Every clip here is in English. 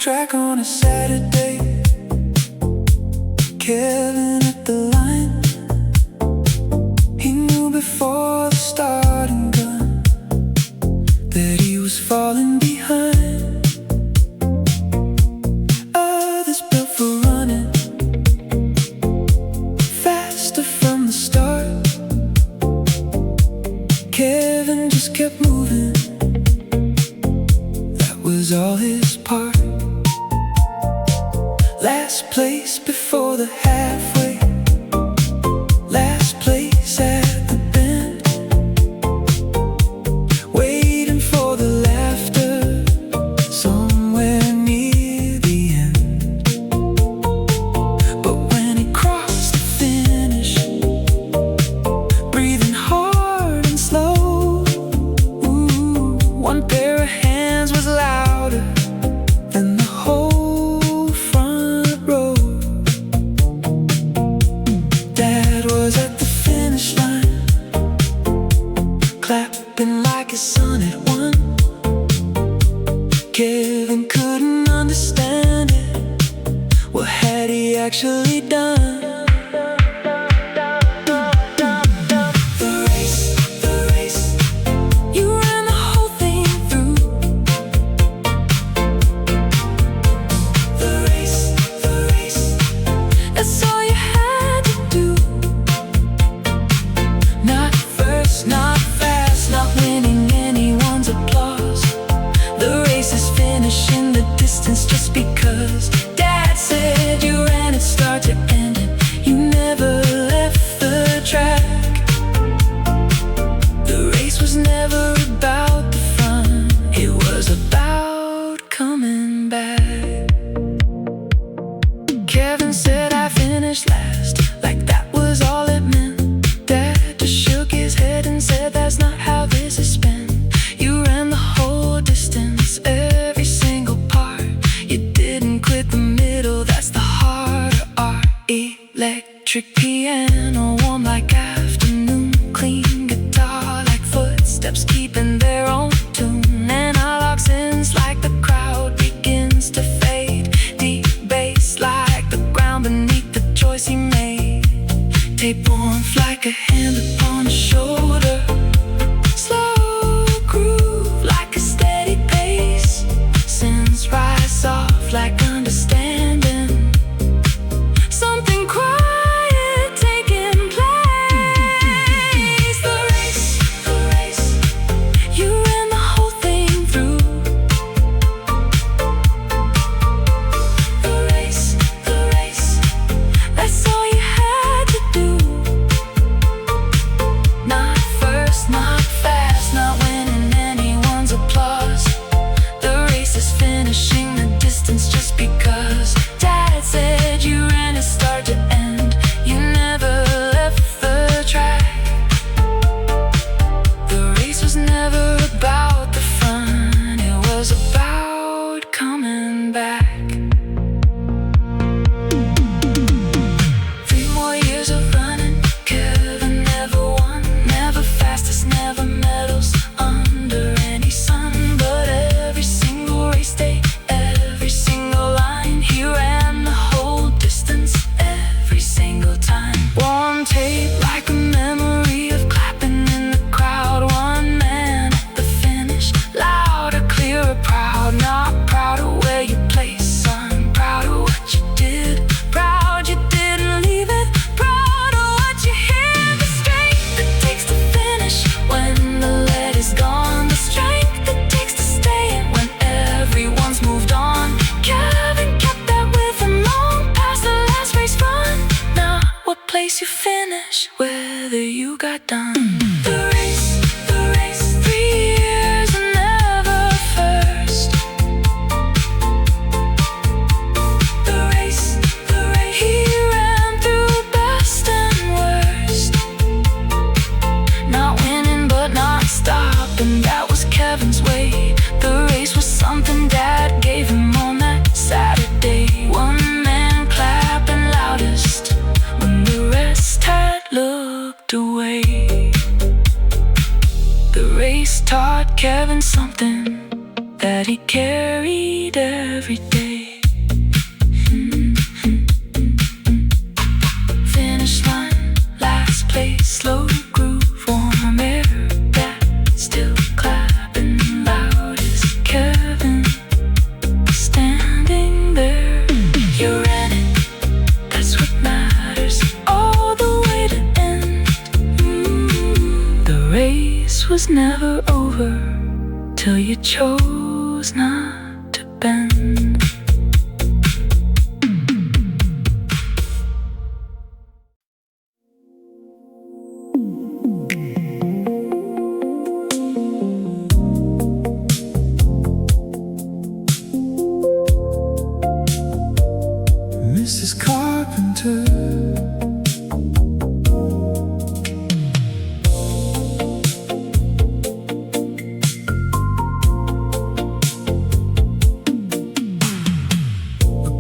track on a Saturday. Kevin at the line. He knew before the starting gun that he was falling behind. Others built for running faster from the start. Kevin just kept moving. That was all his part. Last place before the halfway. Last place at the bend. Waiting for the laughter somewhere near the end. But when he crossed the finish, breathing hard and slow, one pair of hands was louder than the whole front row. Dad was at the finish line, clapping like his son had won. Kevin couldn't understand it. What had he actually done? The race, you ran the whole thing through. The race, that's all you had to do. Not first, not fast, not winning anyone's applause. The race is finishing the distance just because Dad said you ran it start to end and you never left the track. The race was never about the fun, it was about coming back. Kevin said I finished last, like that was all it meant. Dad just shook his head and said that's not how this is spent. You ran the whole distance, every single part. You didn't quit the middle, that's the harder art. Electric piano, warm like afternoon. Clean guitar like footsteps, keeping their own tune. Analog synths like the crowd begins to fade. Deep bass like the ground beneath the choice he made. Tape warmth like a hand upon his shoulder. Slow groove like a steady pace. Synths rise soft like understanding. Something quiet taking place. The race, you ran the whole thing through. The race, that's all you had to do. Not first, not fast, not winning anyone's applause. The race is finishing the distance just because Dad said you ran it start to end. You never left the track. The race was never about the fun, it was about coming back. 3 more years of running, Kevin never won. Never fastest, never medals under any sun. But every single race day, every single line, he ran the whole distance every single time. One tape like a memory of clapping in the crowd. One man at the finish, louder, clearer, proud. Not proud of where you placed, son, proud of what you did. Proud you didn't leave it, proud of what you hid. The strength it takes to finish when the lead is gone. The strength it takes to stay in when everyone's moved on. Kevin kept that with him long past the last race run. Not what place you finish, whether you got done. The race, 3 years and never first. The race, he ran through best and worst. Not winning but not stopping, that was Kevin's way. The race was something Dad gave him on that Saturday. One man clapping loudest when the rest had looked away. The race taught Kevin something that he carried every day. over till you chose not to bend. Mrs. Carpenter,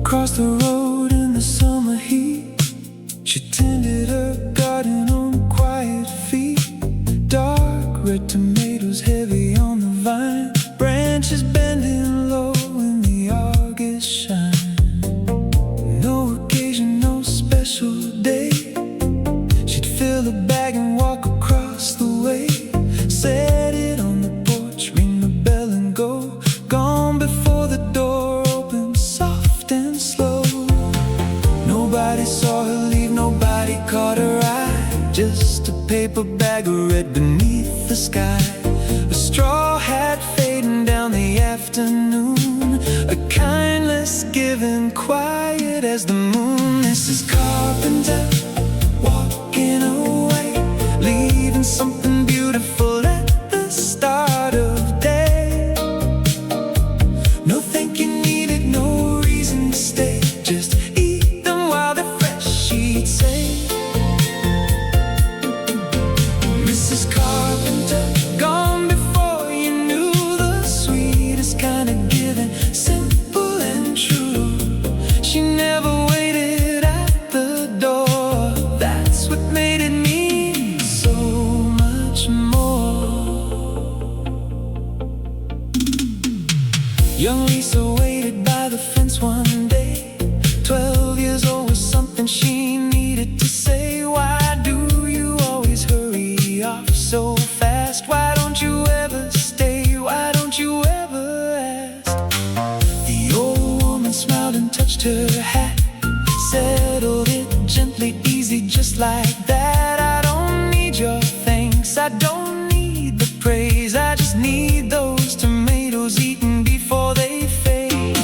across the road in the summer heat, she tended her garden on quiet feet. Dark red tomatoes heavy on the vine, branches bending low in the August shine. No occasion, no special day, she'd fill a bag and walk across the way. Set it on the porch, ring the bell and go. Gone before the door opened, soft and slow. Nobody saw her leave, nobody caught her eye. Just a paper bag of red beneath the sky. A straw hat fading down the afternoon, a kindness given quiet as the moon. Mrs. Carpenter, walking away, leaving something beautiful at the start of day. No thank you needed, no reason to stay. Just eat them while they're fresh, she'd say. Mrs. Carpenter, gone before you knew the sweetest kind of giving, simple and true. She never waited at the door, that's what made it mean so much more. Young Lisa waited by the fence one day. 12 years old was something she needed to say. Why do you always hurry off so fast? Why don't you ever stay? Why don't you ever ask? The old woman smiled and touched her hat, settled it gently, easy, just like that. I don't need your thanks, I don't need the praise, I just need those tomatoes eaten before they fade.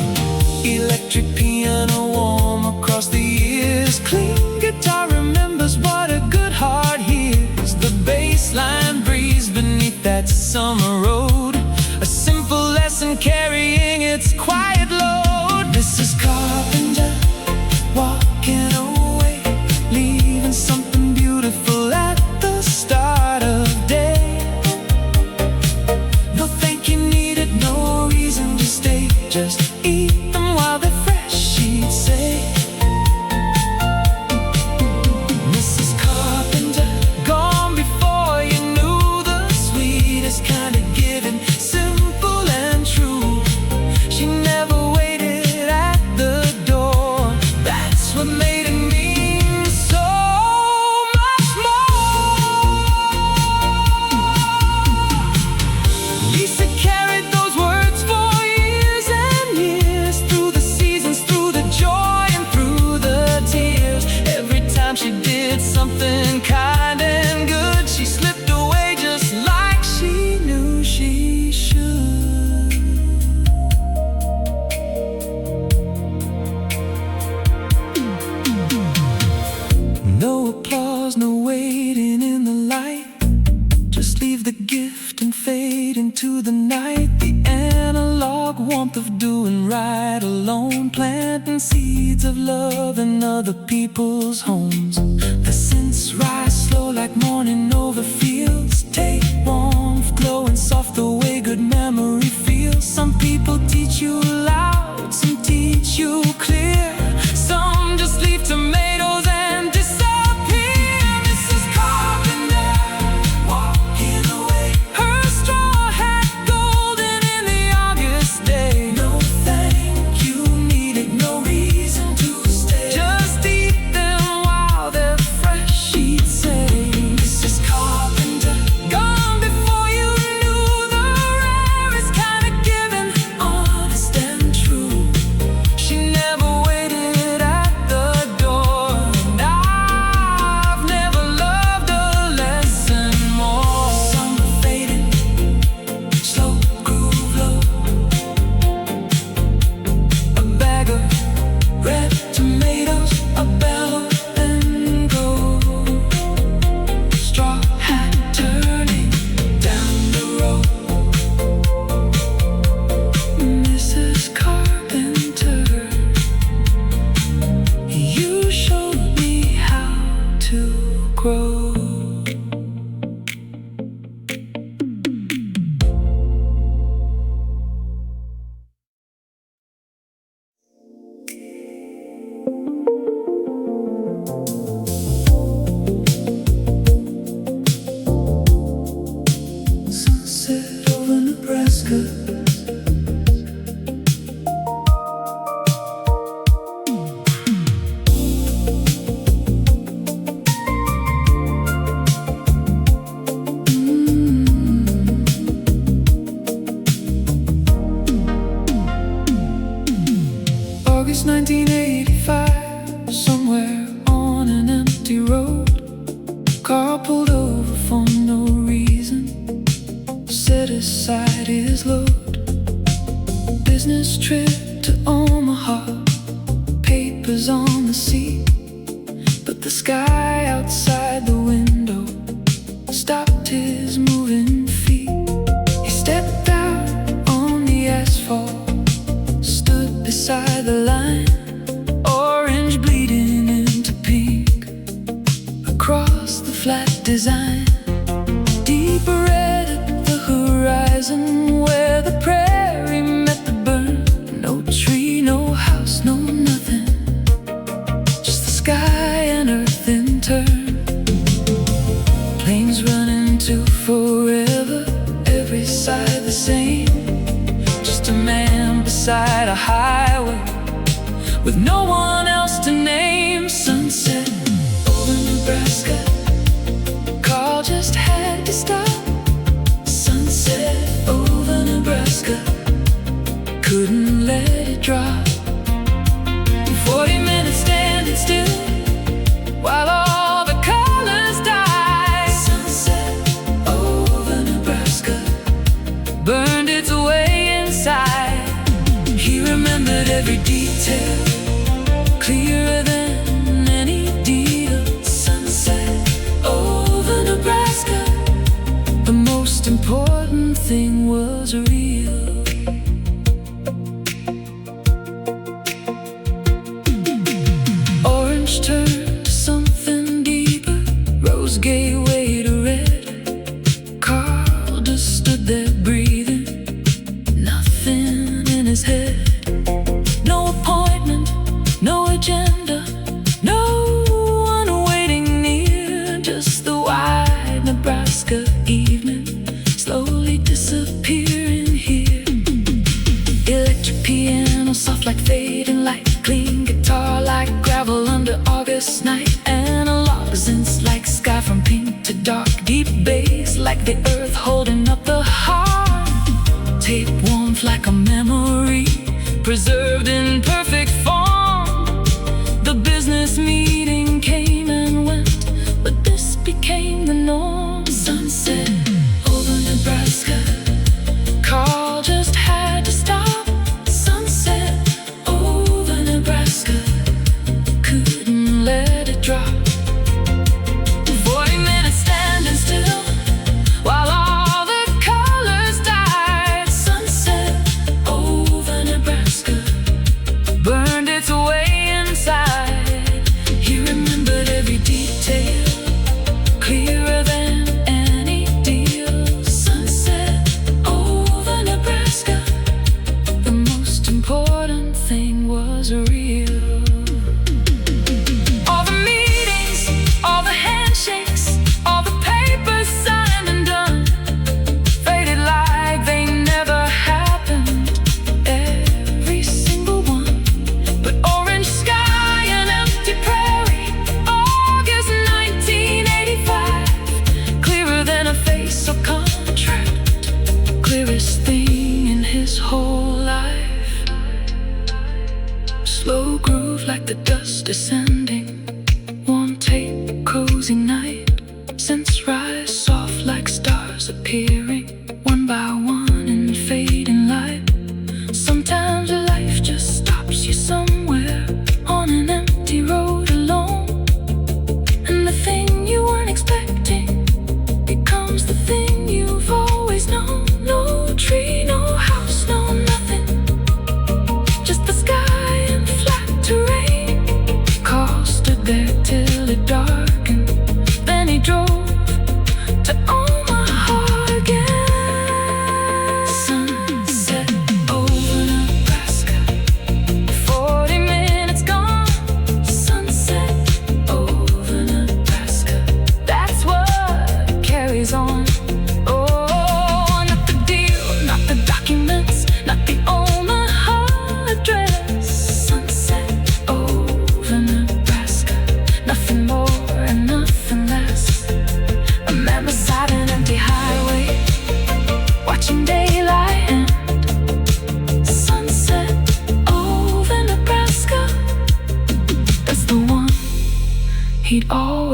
Electric piano warm across the years, clean guitar remembers what a good heart hears. The bass line breeze beneath that summer road, a simple lesson carrying its quiet load. Mrs. Carpenter, walking away, leaving something beautiful at the start of day. No thank you needed, no reason to stay. Just eat them while they're fresh, she'd say. Mrs. Carpenter, gone before you knew the sweetest kind of giving, simple and true. She never waited at the door, that's what made it mean so much more. Lisa carried those words for years and years, through the seasons, through the joy and through the tears. Every time she did something kind and good, she slipped away just like she knew she should. No applause, no waiting in the light, just leave the gift and fade into the night. The analog warmth of doing right alone, planting seeds of love in other people's homes. The scents rise slow like morning over fields, take warmth, glowing soft the way good memory feels. Some people teach you loud, some teach you clear, some just leave tomatoes and disappear. Mrs. Carpenter, walking away, her straw hat golden in the August day. No thank you needed, no reason to stay. Just eat them while they're fresh, she'd say. Mrs. Carpenter, gone before you knew Nebraska. August 1985, somewhere on an empty road, car pulled over for no reason, set aside his load. Business trip to Omaha, papers on the seat, but the sky outside the window stopped his moving feet. He stepped out on the asphalt, stood beside the line, orange bleeding into pink across the flat design. Deeper red at the horizon, where the prairie met the burn. No tree, no house, no nothing, just the sky and earth in turn. Planes running to forever, every side the same. Just a man beside a highway with no one else to name. Sunset over Nebraska, car just had to stop. Sunset over Nebraska, couldn't let it drop. 40 minutes standing still while all the colors die. Sunset over Nebraska burned its way inside. He remembered every detail, clearer than any deal. Sunset over Nebraska, the most important thing was real. Orange turned to something deeper, rose gave way to red. Carl just stood there breathing, nothing in his head. No appointment, no agenda, no one waiting near. Just the wide Nebraska evening slowly disappearing here. Electric piano, soft like fading light, clean guitar like gravel under August night. Analog synths like sky from pink to dark, deep bass like the earth holding up the heart. Tape warmth like a memory, preserved in perfect form. The business meeting came and went, but this became the norm. Sunset over Nebraska, Carl just had to stop. Sunset over Nebraska, couldn't let it drop. 40 minutes standing still while all the colors died. Sunset over Nebraska burned its way inside. He remembered every detail, clearer than any deal. Sunset over Nebraska, the most important thing was real. All the meetings, all the handshakes, all the papers signed and done, faded like they never happened, every single one. But orange sky and empty prairie, August 1985, clearer than a face or contract, clearest thing in his whole life. Slow groove like the dust descending, warm tape, cozy night. Scents rise soft like stars appearing, one by one in fading light. Sometimes life just stops you somewhere on an empty road alone, and the thing you weren't expecting becomes the thing you've always known. No tree, no house, no nothing, just the sky and flat terrain. Car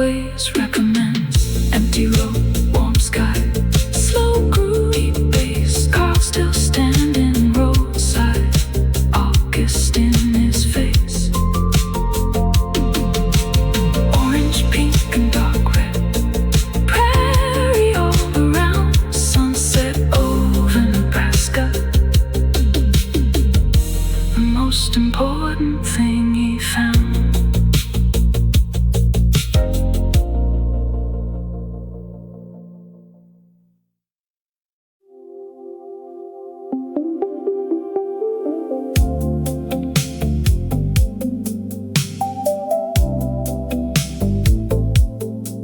always recommends. Empty road, warm sky, slow groove, deep bass, car still standing roadside, August in his face. Orange, pink and dark red, prairie all around, sunset over Nebraska. The most important thing he found.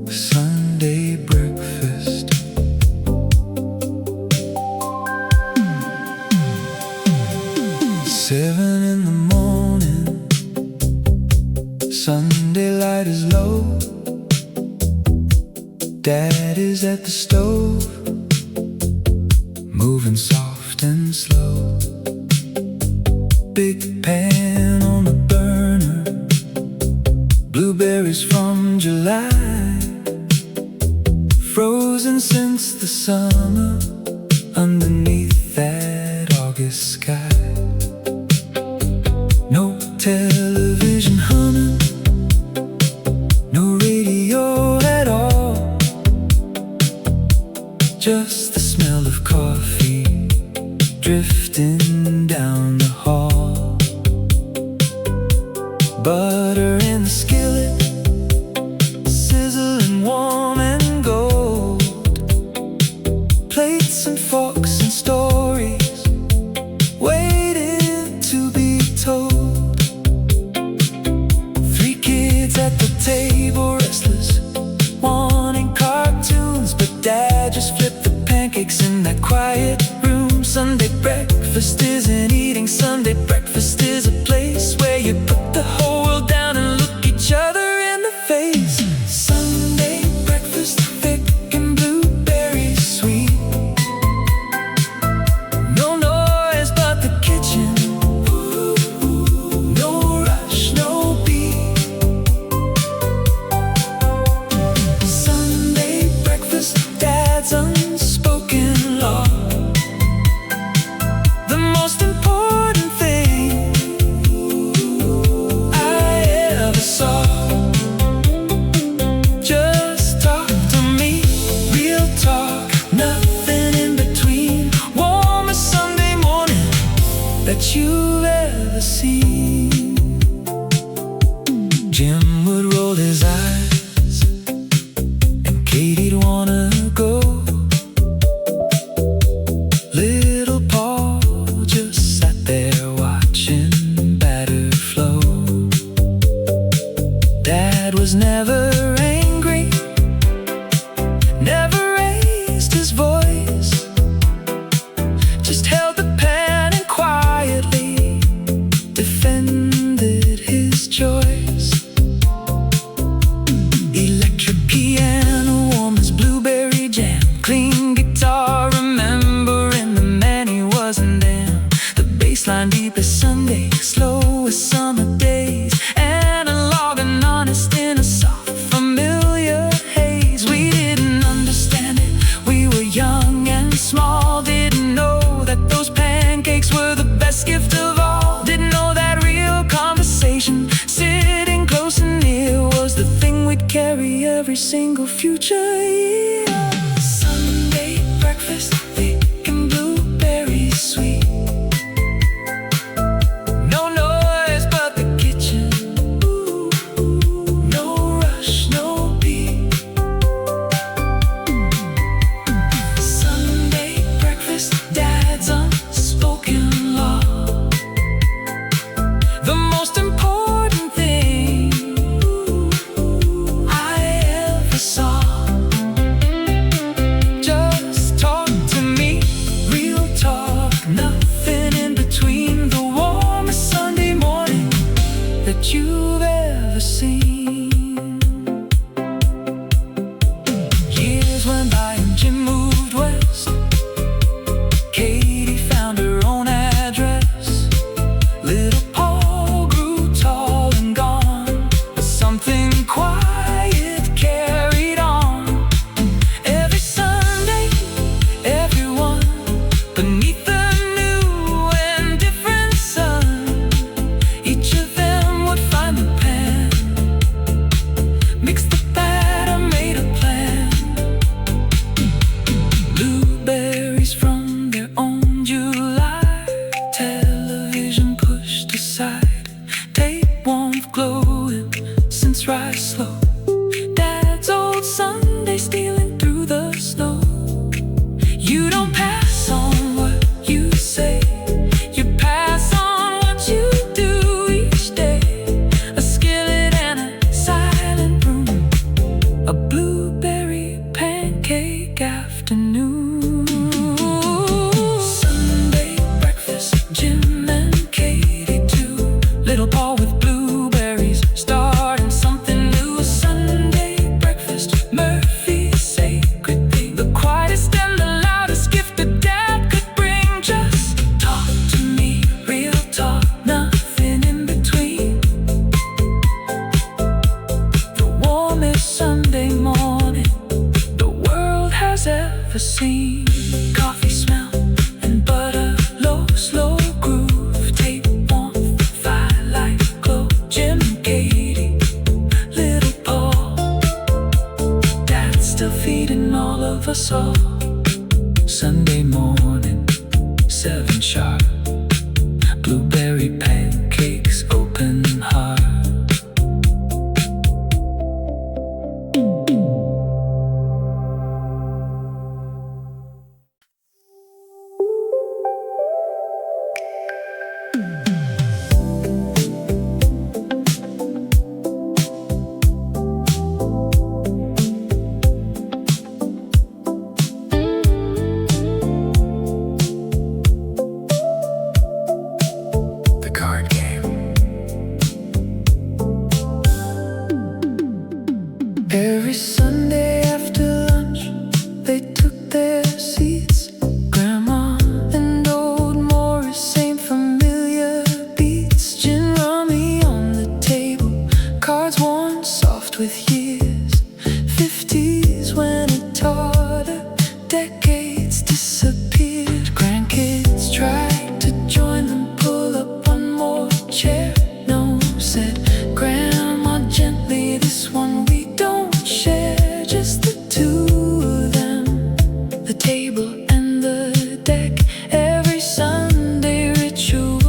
Sunday breakfast. Seven in the morning, Sunday light is low. Dad is at the stove, moving soft and slow. Big pan on the burner, blueberries from July, frozen since the summer underneath that August sky. No television humming, no radio at all, just the smell of coffee drifting down the hall. Butter in the skillet, sizzling warm and gold. Plates and forks and stories waiting to be told. 3 kids at the table, restless, wanting cartoons, but Dad just flipped the pancakes in that quiet room. Sunday breakfast isn't eating. Sunday breakfast is a place where you put the whole world down and look each other in the face. Sunday breakfast, thick and blueberries sweet. No noise but the kitchen, no rush, no beat. Sunday breakfast, Dad's unspoken law. The most important thing I ever saw. Just talk to me, real talk, nothing in between. Warmest Sunday morning that you've ever seen. Jim would roll his eyes and Katie'd wanna go. Little Paul just sat there watching batter flow. Dad was never angry, never raised his voice, just held the pan and quietly defended his choice. Electric piano, warm as blueberry jam, clean guitar, remembering the man he was and them. The bass line deep as Sunday, slow as summer days, analog and honest in a soft, familiar haze. We didn't understand it, we were young and small. Didn't know that those pancakes were the best gift of all. Didn't know that real conversation, sitting close and near, was the thing we'd carry every single future year. Sunday breakfast, thick and blueberries sweet. No noise but the kitchen, no rush, no beat. Sunday breakfast, Dad's unspoken law. The most important thing I ever saw. sharp. Blueberry pancakes, open heart. Every Sunday after lunch, they took their seats. Grandma and old Morris, same familiar beats. Gin rummy on the table, cards worn soft with years. 50s when it taught her, decades disappeared. Grandkids tried to join them, pull up one more chair. No, said Grandma gently, this one we don't share, just the two of them, the table and the deck. Every Sunday ritual,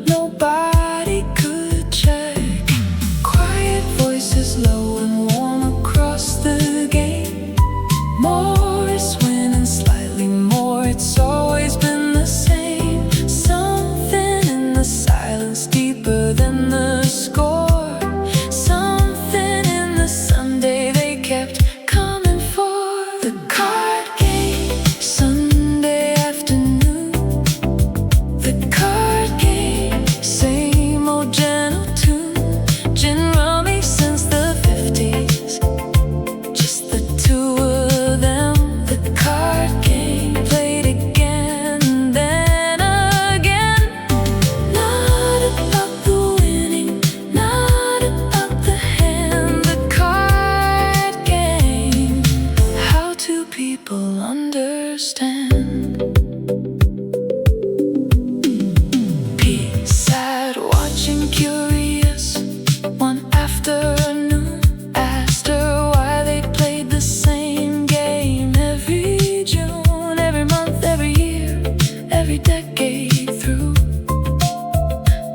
nobody could check. Quiet voices, low and warm across the game. Morris winning slightly more, it's always been the same. Something in the silence deeper than the score. Understand. Pete sat watching, curious, one afternoon. Asked her why they played the same game every June, every month, every year, every decade through.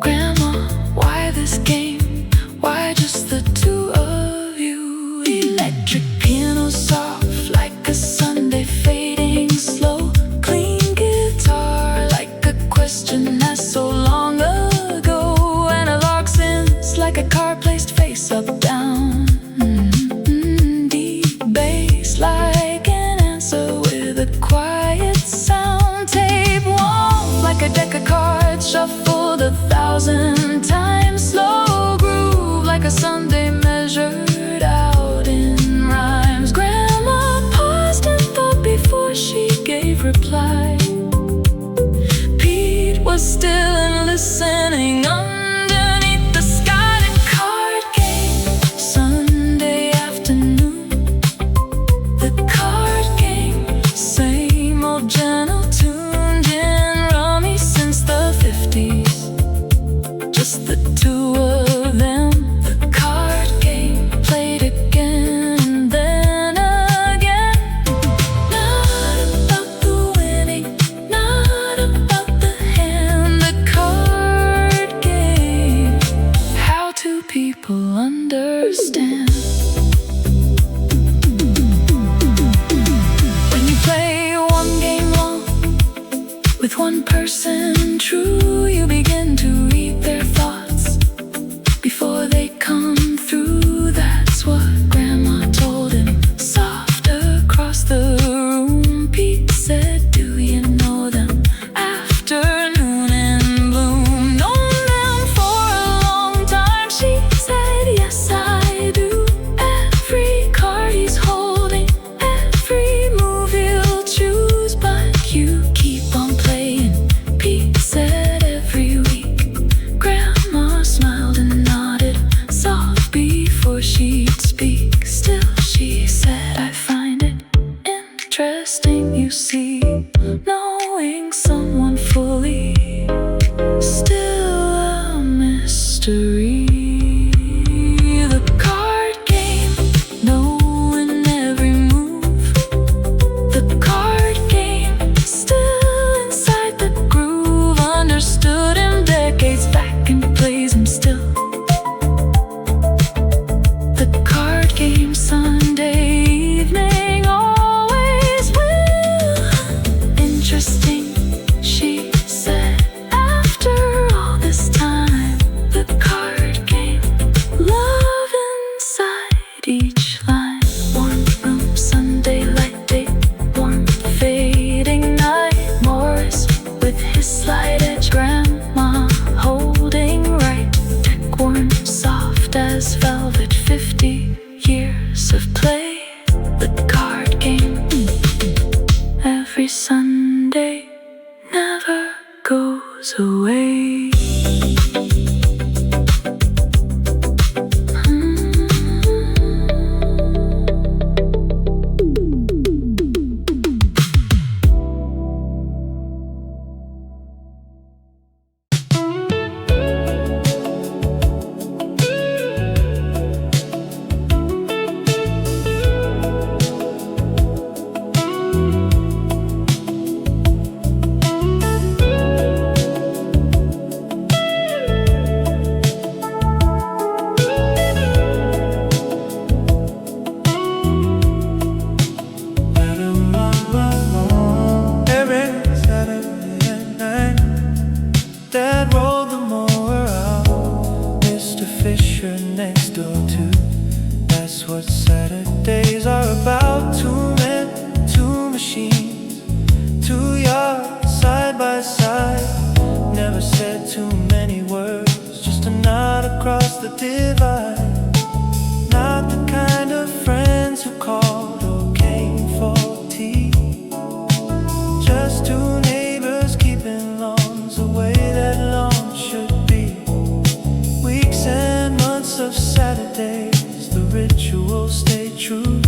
Grandma, why this game? Why just the two of you? Electric piano soft like a Sunday fading slow. Clean guitar like a question asked so long ago. Analog synths like a car placed face up down. Deep bass like an answer with a quiet sound. Tape warmth like a deck of cards shuffled 1,000 times. Slow groove like a Sunday measured out in rhymes. Grandma paused and thought before she gave reply. Pete was still and listening underneath the sky. The card game, Sunday afternoon. The card game, same old gentle tune. Gin rummy since the 50s, just the two of them. The card game played again and then again. Not about the winning, not about the hand. The card game, how do people understand? When you play one game long with one person true, you begin to read their thoughts before they come through. That's what Grandma told him, soft across the room. Pete said, do you know them? Afternoon in bloom. Known them for a long time, she said, yes I do. Every card he's holding, every move he'll choose. But you keep on playing, Pete said every week. Grandma smiled and nodded, soft before she'd speak. Still she said, I find it interesting, you see, knowing someone fully, still a mystery. The card game, knowing every move. The card game, still inside the groove. goes away. Dad rolled the mower out, Mr. Fisher next door too. That's what Saturdays are about. Two men, two machines, 2 yards side by side. Never said too many words, just a nod across the divide. Not the kind of friends who called or came for tea, just two neighbors keeping lawns the way that lawns should be. Weeks and months of Saturdays, the rituals stay true.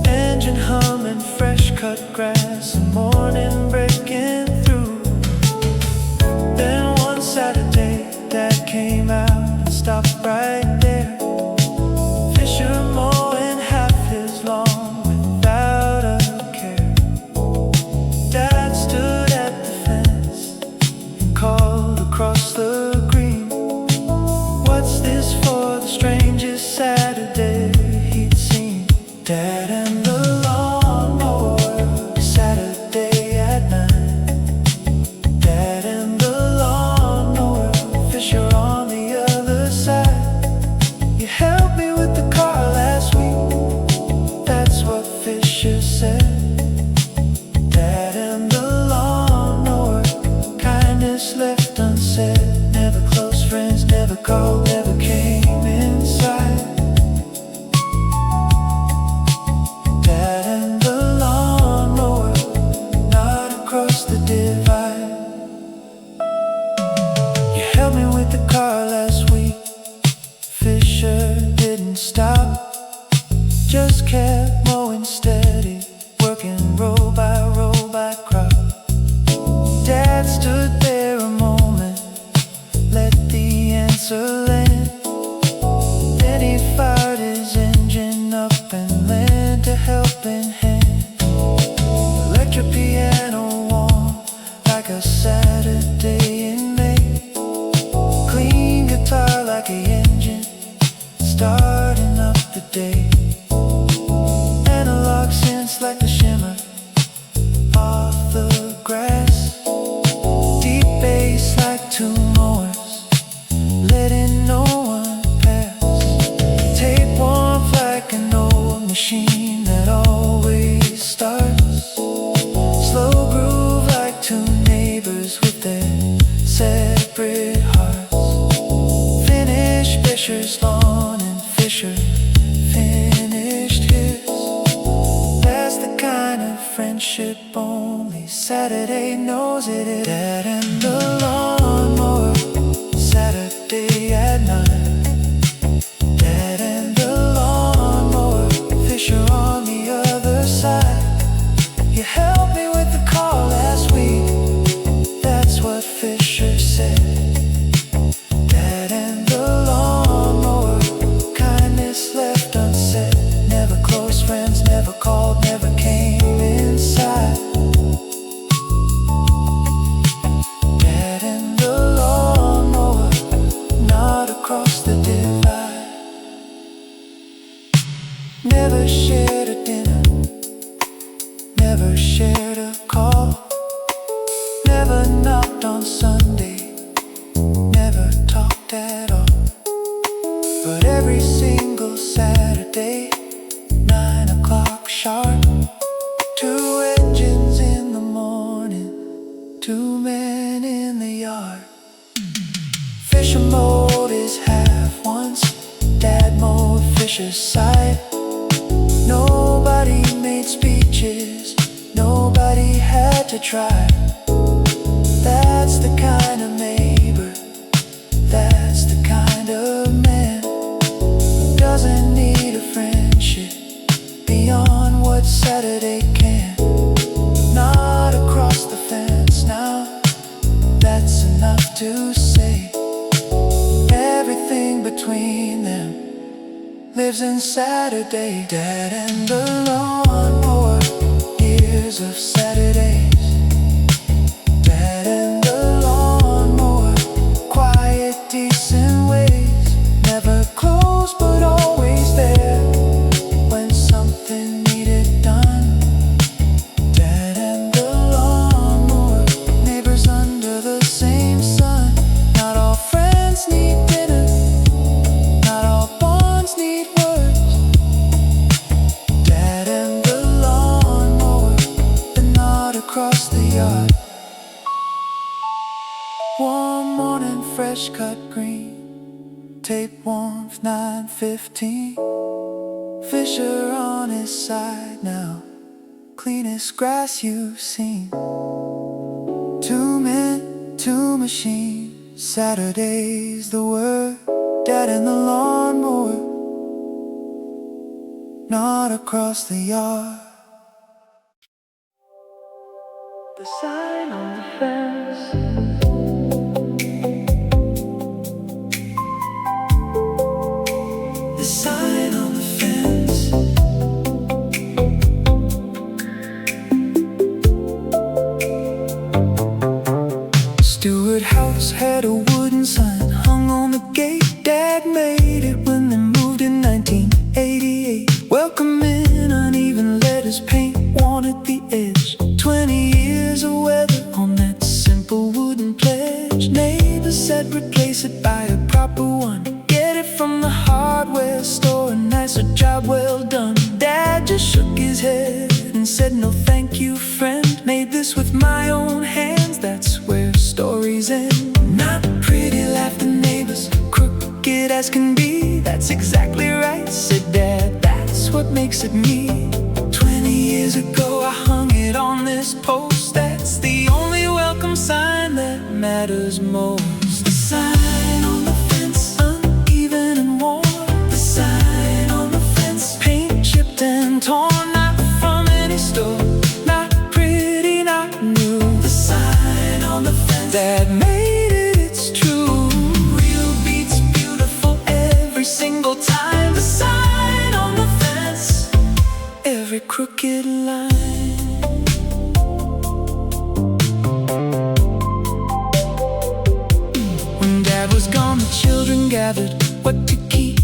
Engine humming, fresh cut grass, and morning breaking through. Then one Saturday, Dad came out and stopped right there. Fisher mowing half his lawn without a care. Dad stood at the fence and called across the green. What's this for the strangest Saturday he'd seen? Dad and the lawn mower, Saturday at 9. Dad and the lawn mower, Fisher on the other side. You helped me with the car last week, that's what Fisher said. Dad and the lawn mower, kindness left unsaid. Never close friends, never called, never came inside. Dad and the lawn mower, not across the divide. You helped me with the car last week. Fisher didn't stop, just kept mowing steady, working row by crop. Dad stood there a moment, let the answer land. Then he fired his engine up and lent a helping hand. Electric piano warm like a Saturday in May. Clean guitar like a engine starting up the day. Analog synths like the shimmer off the grass. Deep bass like two mowers, letting no one pass. Tape warmth like an old machine that always starts. Slow groove like two neighbors with their separate hearts. Finished Fisher's lawn and Fisher finished his. That's the kind of friendship only Saturday knows it is. Dad and the lawn mower, Saturday at 9. Dad and the lawn mower, Fisher on the other side. You helped me with the call last week, that's what Fisher said. Dad and the lawn mower, kindness left unsaid. Never close friends, never called, never came inside. Dad and the lawn mower, not across the divide. Never shared a dinner, never shared a call. Never knocked on Sunday, never talked at all. But every single Saturday, 9 o'clock sharp, 2 engines in the morning, 2 men in the yard. Fisher mowed his half once, Dad mowed Fisher's side. Nobody made speeches, nobody had to try. That Saturday can, not across the fence now. That's enough to say. Everything between them lives in Saturday. Dad and the lawnmower, years of Saturdays. Dad and the lawnmower, quiet, decent ways. Never close but always there when something needed done. Dad and the lawnmower, neighbors under the same sun. Not all friends need dinner, not all bonds need words. Dad and the lawnmower, the nod across the yard. Warm morning, fresh cut green, tape warmth 9:15. Fisher on his side now, cleanest grass you've seen. 2 men, 2 machines, Saturday's the word. Dad and the lawnmower, not across the yard. The sign on the fence, the sign on the fence. Stewart House had a wooden sign hung on the gate. Dad made it when they moved in 1988. Welcome in, uneven letters, paint worn at the edge. 20 years of weather on that simple wooden pledge. Neighbors said replace it by a proper one. Get it from the hardware store, a nicer job well done. Dad just shook his head and said no thank you friend. Made this with my own hands, that's where stories end. Not pretty, laughed the neighbors, crooked as can be. That's exactly right, said Dad, that's what makes it me. 20 years ago I hung it on this post. That's the only welcome sign that matters most. The sign on the fence, uneven and worn. The sign on the fence, paint chipped and torn. Not from any store, not pretty, not new. The sign on the fence that made it, it's true. Real beats beautiful every single time. The sign on the fence, every crooked line. When Dad was gone, the children gathered what to keep.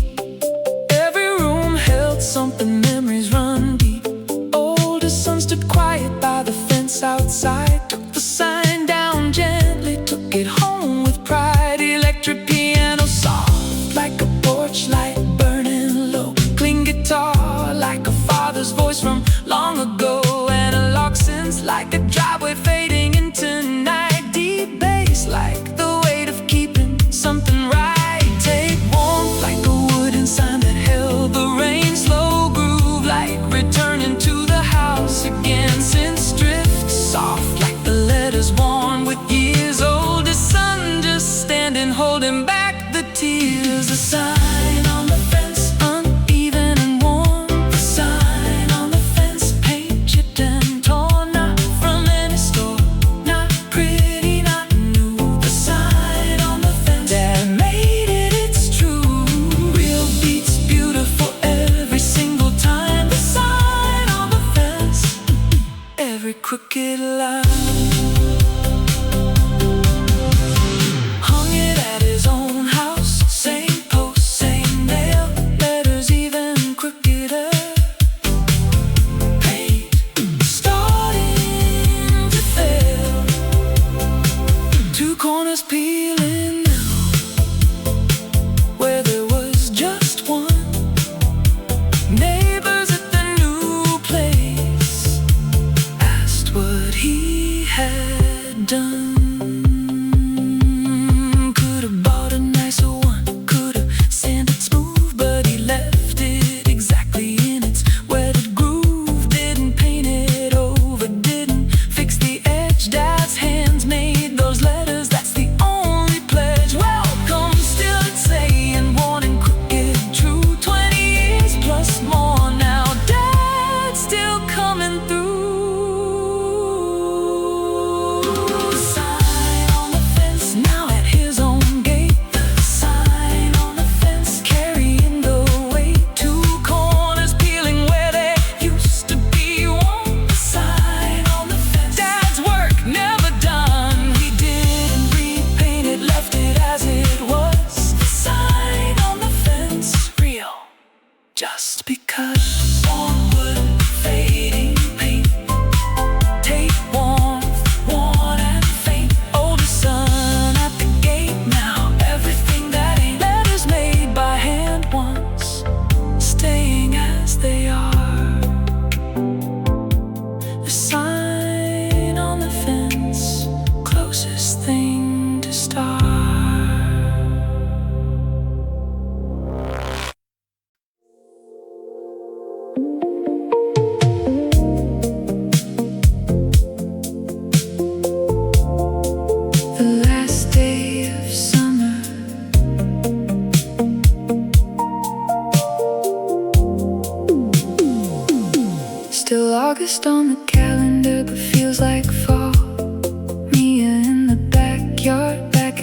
Every room held something, memories run deep. Oldest son stood quiet by the fence outside. Took the sign down gently, took it home with pride. Electric piano soft like a porch light burning low. Clean guitar like a father's voice from long ago. Analog synths like a driveway fading into night. Deep bass like the weight of keeping something right. Take warmth like a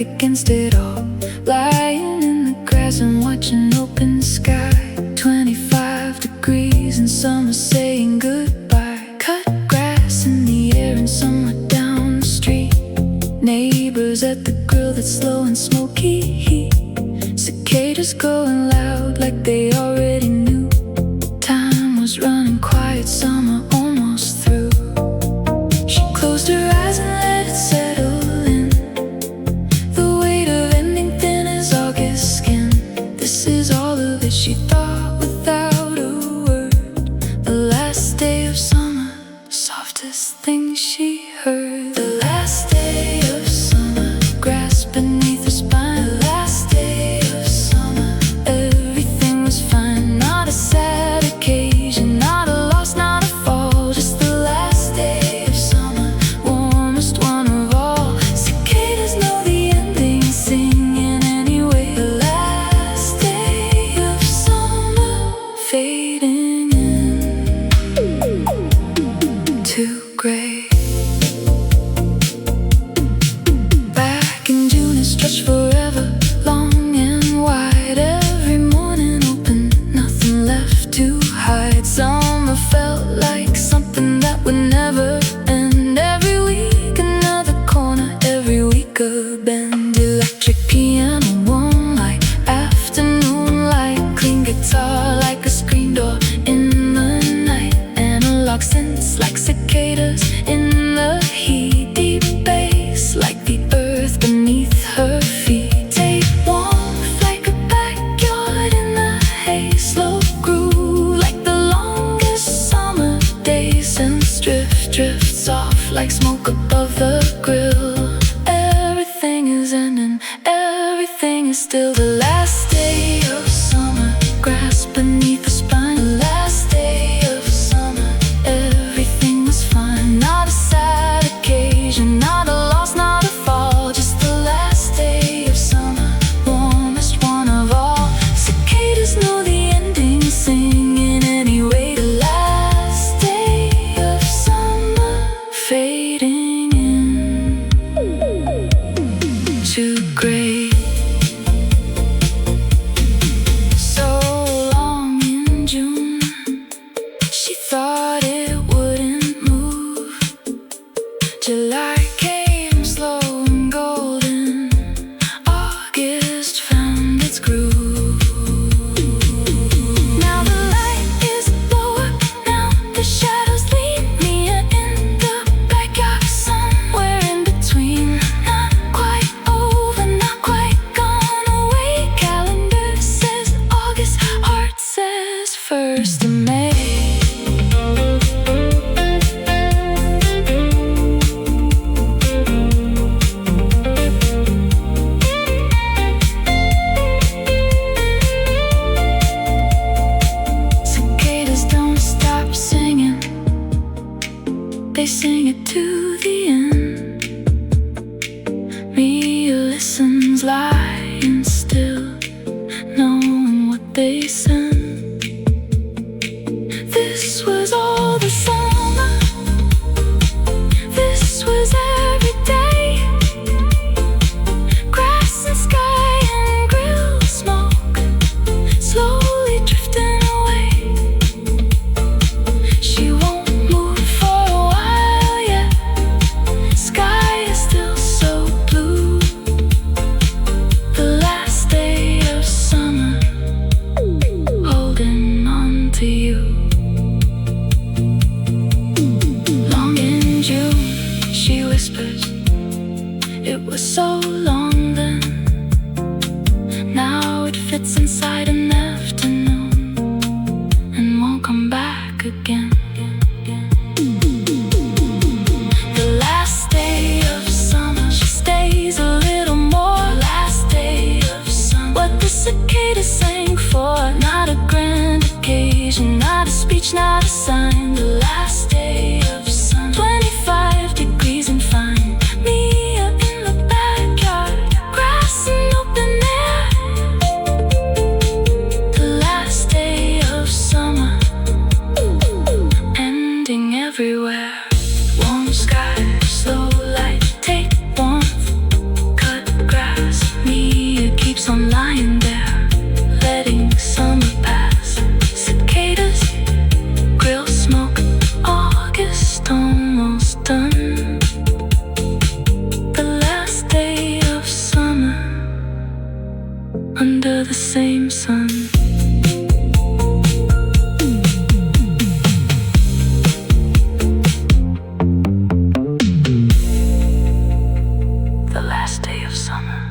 against it all, lying in the grass and watching open sky. 25 degrees and summer saying goodbye. Cut grass in the air and somewhere down the street, neighbors at the grill that's slow and smoky heat. Cicadas going loud like they already knew. Time was running quiet, summer almost through. She closed her eyes and let it settle in. The weight of ending thin as August skin. This is all of it, she thought without a word. The last day of summer, the softest thing she heard. The last day of summer, grass beneath her spine. The last day of summer, everything was fine. Not a sad occasion, not a loss, not a fall. Just the last day of summer, warmest one of all. Cicadas know the ending, singing anyway. The last day of summer, fading in to gray. Back in June it stretched forever, long and wide. Every morning open, nothing left to hide. Summer felt like something that would never end. Every week another corner, every week a bend. Electric piano, warm light, afternoon light. Clean guitar like a screen door in the night. Analog synths like cicadas in the heat. Deep bass like the earth beneath her feet. Take warmth like a backyard in the hay. Slow groove like the longest summer days. Since drifts off like smoke above the grill. Everything is ending, everything is still. The last day of summer, grass beneath the spine. The last day of summer, everything was fine. Not a sad occasion, not a loss, not a fall. Just the last day of summer, warmest one of all. Cicadas know the ending, singing anyway. The last day of summer, fading in to gray. So long in June, she thought it wouldn't move. July came slow and golden. August found its groove. Now the light is lower, now the shadows lead me in the backyard, somewhere in between. Not quite over, not quite gone away. Calendar says August, heart says 1st of May. Cicadas don't stop singing, they sing it to the end. Me listens lying still, knowing what they send. This was all the summer, this was every day. Grass and sky and grill smoke, slowly drifting away. She won't move for a while yet. Sky is still so blue. The last day of summer, holding on to you. Long in June, she whispers, it was so long then. Now it fits inside an afternoon and won't come back again. The last day of summer, she stays a little more. Last day of summer, what the cicada sang for. Not a grand occasion, not a speech, not a sign. The last day of summer, 25 degrees and fine. Me in the backyard, grass and open air. The last day of summer, ending everywhere. Warm sky, slow light, take warmth. Cut grass under the same sun. The last day of summer.